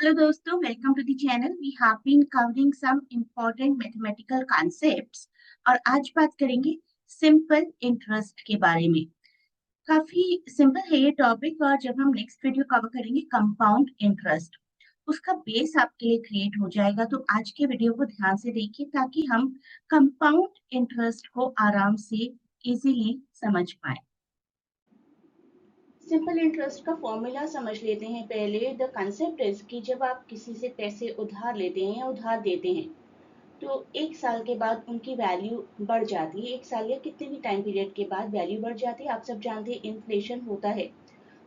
Hello दोस्तों, welcome to the channel. We have been covering some important mathematical concepts और आज बात करेंगे सिंपल इंटरेस्ट के बारे में। काफी सिंपल है ये टॉपिक और जब हम नेक्स्ट वीडियो कवर करेंगे कंपाउंड इंटरेस्ट, उसका बेस आपके लिए क्रिएट हो जाएगा। तो आज के वीडियो को ध्यान से देखिए ताकि हम कंपाउंड इंटरेस्ट को आराम से इजीली समझ पाए। सिंपल इंटरेस्ट का फॉर्मूला समझ लेते हैं पहले। द कंसेप्ट इज कि जब आप किसी से पैसे उधार लेते हैं या उधार देते हैं तो एक साल के बाद उनकी वैल्यू बढ़ जाती है। एक साल या कितने भी टाइम पीरियड के बाद वैल्यू बढ़ जाती है। आप सब जानते हैं इन्फ्लेशन होता है।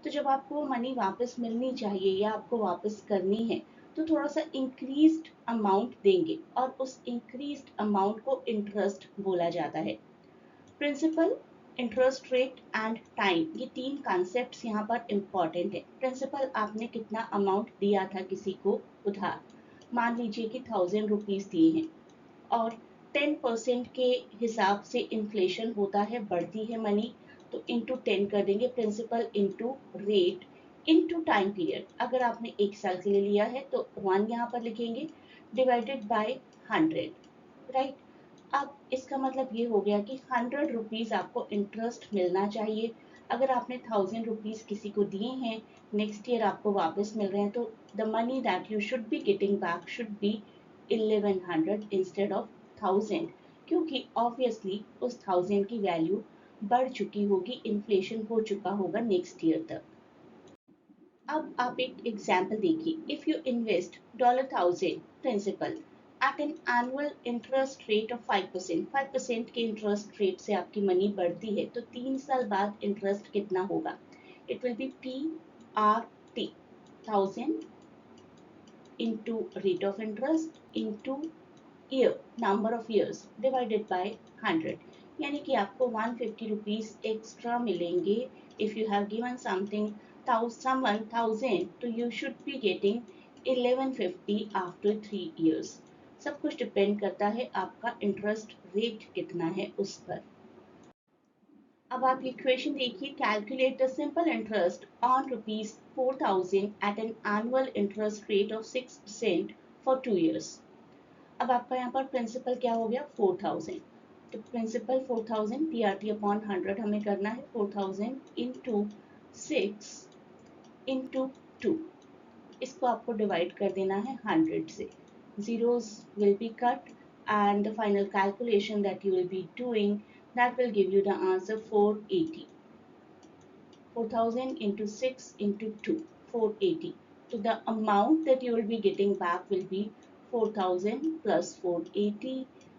तो जब आपको मनी वापस मिलनी चाहिए या आपको वापस करनी है तो थोड़ा सा इंक्रीज्ड अमाउंट देंगे और उस इंक्रीज्ड अमाउंट को इंटरेस्ट बोला जाता है। Principal, interest rate and time, ये तीन कॉन्सेप्ट्स यहाँ पर इम्पॉर्टेंट है। प्रिंसिपल, आपने कितना अमाउंट दिया था किसी को उधार, मान लीजिए कि 1000 रुपीज दिए हैं और 10% के हिसाब से इन्फ्लेशन होता है, बढ़ती है मनी, तो इंटू 10 कर देंगे। Principal into rate into time period. अगर आपने एक साल के लिए लिया है तो 1 यहाँ पर लिखेंगे डिवाइडेड बाय 100, राइट। अब इसका मतलब ये हो गया कि 100 रुपीज आपको इंटरेस्ट मिलना चाहिए। अगर आपने 1000 रुपीज किसी को दिए हैं, नेक्स्ट ईयर आपको वापस मिल रहे हैं, तो the money that you should be getting back should be 1100 instead of 1000, क्योंकि ऑब्वियसली उस 1000 की वैल्यू बढ़ चुकी होगी, इन्फ्लेशन हो चुका होगा नेक्स्ट ईयर तक। अब आप एक एग्जाम्पल देखिए। If you invest $1000 principal at an annual interest rate of 5%, 5% के इंटरेस्ट रेट से आपकी मनी बढ़ती है तो 3 साल बाद इंटरेस्ट कितना होगा? It will B PRT, 1000 into rate of interest into year, number of years divided by 100, यानी कि आपको 150 रुपीज एक्स्ट्रा मिलेंगे। If you have given something someone 1000 तो you should be getting 1150 after 3 years। सब कुछ डिपेंड करता है आपका इंटरेस्ट रेट कितना है उस पर। अब आप ये क्वेश्चन देखिए। Calculate the simple interest on ₹4000 at an annual interest rate of 6% for 2 years। अब आपका यहाँ पर प्रिंसिपल क्या हो गया? 4000। तो प्रिंसिपल 4000 PRT अपॉन 100 हमें करना है। 4000 इंटू 6 इंटू 2, इसको आपको डिवाइड कर देना है 100 से। zeros will be cut and the final calculation that you will be doing, that will give you the answer 480। 4000 into 6 into 2, 480. So the amount that you will be getting back will be 4000 plus 480,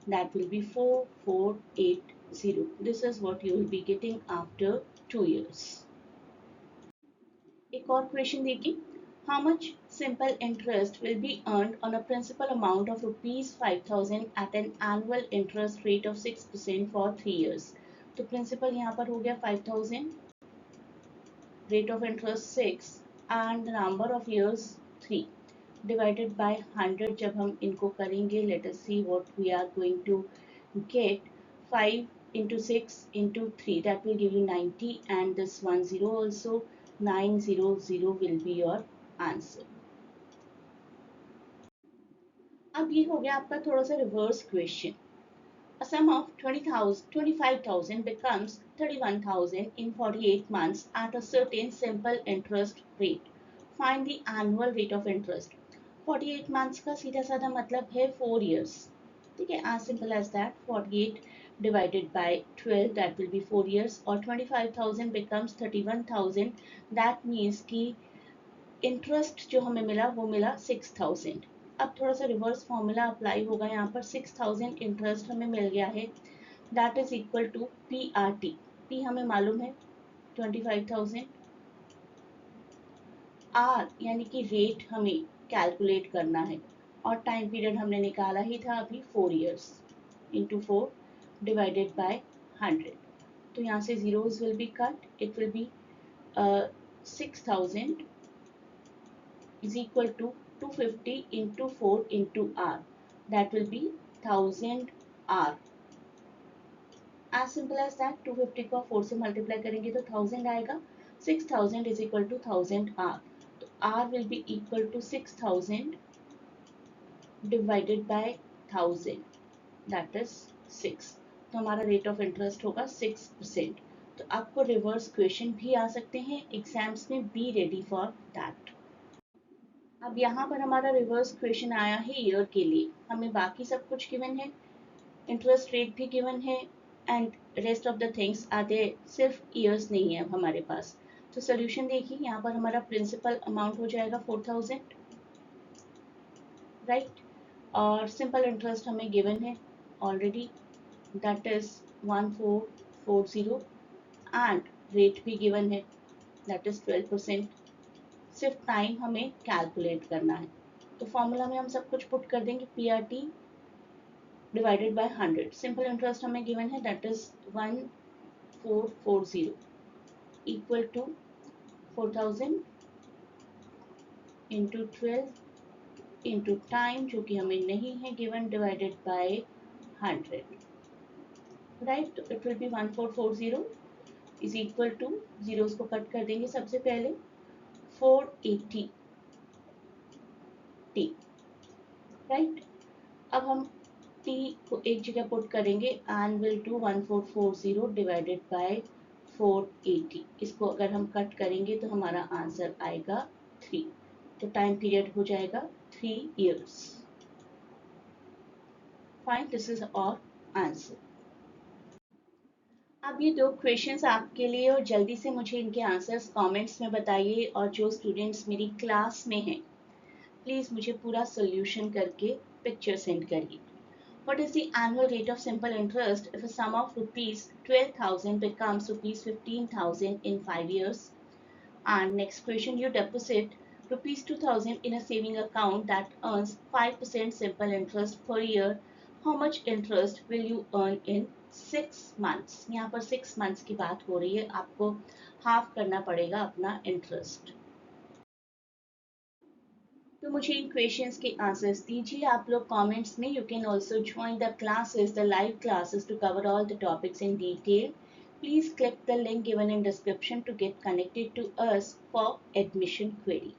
that will be 4480। This is what you will be getting after 2 years। एक और question देखिए। How much simple interest will be earned on a principal amount of ₹5000 at an annual interest rate of 6% for 3 years। तो principal यहाँ पर हो गया 5000, rate of interest 6 and the number of years 3 divided by 100। जब हम इनको करेंगे, let us see what we are going to get। 5 into 6 into 3, that will give you 90 and this 10 also, 900 will be your answer। अब ये हो गया आपका थोड़ा सा reverse question. A sum of 25,000 becomes 31,000 in 48 months at a certain simple interest rate। Find the annual rate of interest। 48 months का सीधा साधा मतलब है 4 years। ठीक है, as simple as that। 48 divided by 12, that will be 4 years, और 25,000 becomes 31,000, that means कि interest जो हमें मिला वो मिला 6000। अब थोड़ा सा रिवर्स फॉर्मूला अप्लाई होगा यहाँ पर। 6000 इंटरेस्ट हमें मिल गया है, that is equal to PRT। P हमें मालूम है 25,000, R यानी कि रेट हमें कैलकुलेट करना है, और टाइम पीरियड हमने निकाला ही था अभी 4 years, इंटू 4 डिवाइडेड बाय 100। तो यहाँ से zeros will be cut, it will be 6000 is equal to 250 into 4 into R, that will be 1000 R। As simple as that। 250 को 4 से मल्टीप्लाई करेंगे तो 1000 आएगा। 6000 is equal to 1000 R। तो R will be equal to 6,000 divided by 1,000, that is 6. तो हमारा rate of interest होगा 6%. तो आपको रिवर्स क्वेश्चन भी आ सकते हैं एग्जाम्स में, बी रेडी फॉर दैट. अब यहाँ पर हमारा रिवर्स क्वेश्चन आया है ईयर के लिए. हमें बाकी सब कुछ गिवन है, इंटरेस्ट रेट भी गिवन है and rest of the things are there, सिर्फ ईयर्स नहीं है अब हमारे पास. तो सोल्यूशन देखिए, यहाँ पर हमारा प्रिंसिपल अमाउंट हो जाएगा 4,000, राइट. और सिंपल इंटरेस्ट हमें गिवन है already, that is 1440 and rate भी गिवन है, दैट इज 12%. सिर्फ टाइम हमें कैलकुलेट करना है. तो फॉर्मूला में हम सब कुछ पुट कर देंगे, PRT divided by 100. Simple interest हमें गिवन है, that is 1440 equal to 4,000 into 12 into time जो कि हमें नहीं है गिवन, डिवाइडेड बाय 100, राइट. तो it will be 1440 is equal to, zeros को कट कर देंगे सबसे पहले, 480 टी, राइट. अब हम टी को एक जगह पुट करेंगे and will to 1440 divided by 480. इसको अगर हम कट करेंगे तो हमारा आंसर आएगा 3. तो टाइम पीरियड हो जाएगा 3 years. Fine, this is our answer. अब ये 2 क्वेश्चंस आपके लिए, और जल्दी से मुझे इनके आंसर्स कमेंट्स में बताइए. और जो स्टूडेंट्स मेरी क्लास में हैं प्लीज़ मुझे पूरा सोल्यूशन करके पिक्चर सेंड करिए. What is the annual rate of simple interest if a sum of rupees 12,000 becomes rupees 15,000 in 5 years? And next question, you deposit rupees 2,000 in a saving account that earns 5% simple interest per year. How much interest will you earn in 6 months? यहाँ पर 6 months की बात हो रही है, आपको half करना पड़ेगा अपना इंटरेस्ट. तो मुझे इन क्वेश्चंस के आंसर्स दीजिए आप लोग कमेंट्स में. You can also join the classes, the live classes, to cover all the topics in detail. Please click the link given in description to get connected to us for admission query.